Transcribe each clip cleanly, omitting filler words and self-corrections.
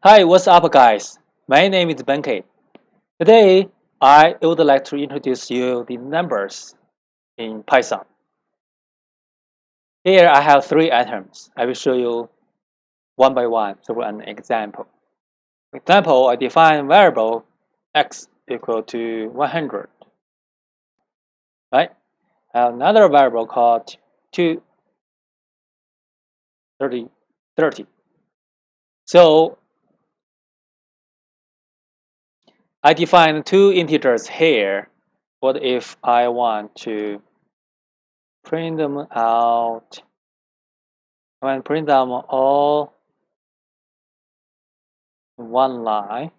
Hi, what's up, guys? My name is Benkei. Today, I would like to introduce you the numbers in Python. Here, I have three items. I will show you one by one through an example. For example, I define variable x equal to 100. Right? I have another variable called 230. So I define two integers here. What if I want to print them out? When print them all in one line,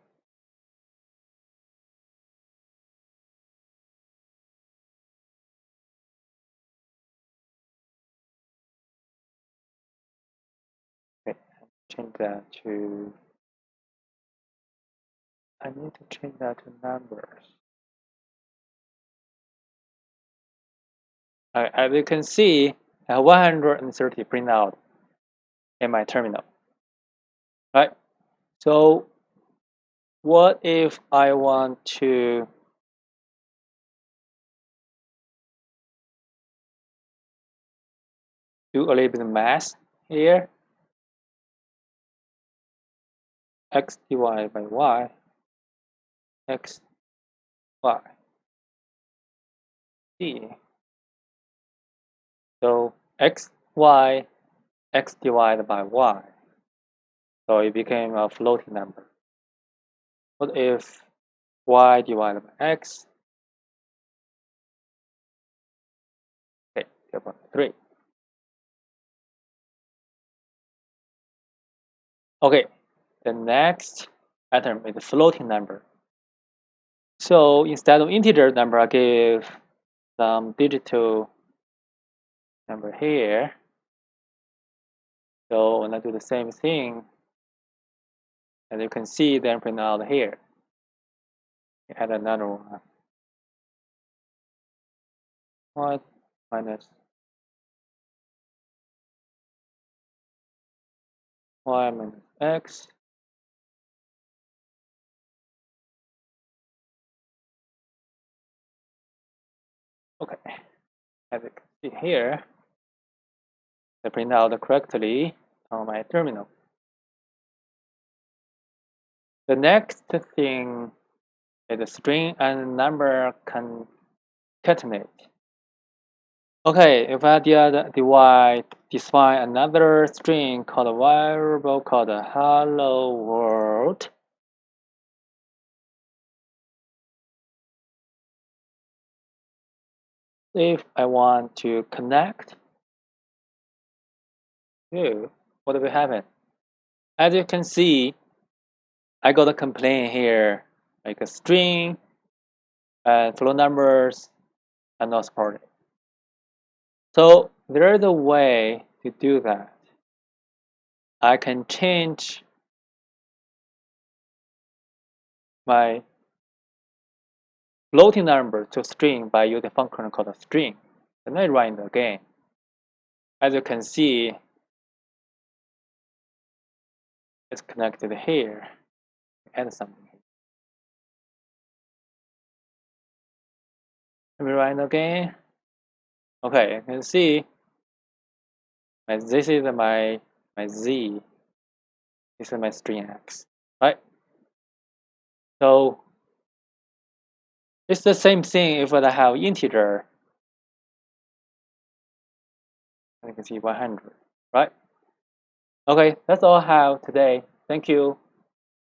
okay, change that to, I need to change that to numbers. As you can see, I have 130 print out in my terminal, right? So what if I want to do a little bit of math here? X divided by y, x, y, z. So x, y, x divided by y. So it became a floating number. What if y divided by x? Okay, 0.3. Okay, the next item is a floating number. So instead of integer number, I give some digital number here. So when I do the same thing, as you can see, then print out here. Add another one. What minus y minus x. Okay, as you can see here, I print out correctly on my terminal. The next thing is a string and number concatenate. Okay, if I define another string called a variable called a hello world. If I want to connect to, what will happen? As you can see, I got a complaint here, like a string and float numbers are not supported. So there is a way to do that. I can change my floating number to string by using a function called a string. And I run it again. As you can see, it's connected here. Add something here. Let me run it again. Okay, you can see this is my z. This is my string x, right? So it's the same thing if I have integer. You can see 100, right? Okay, that's all I have today. Thank you.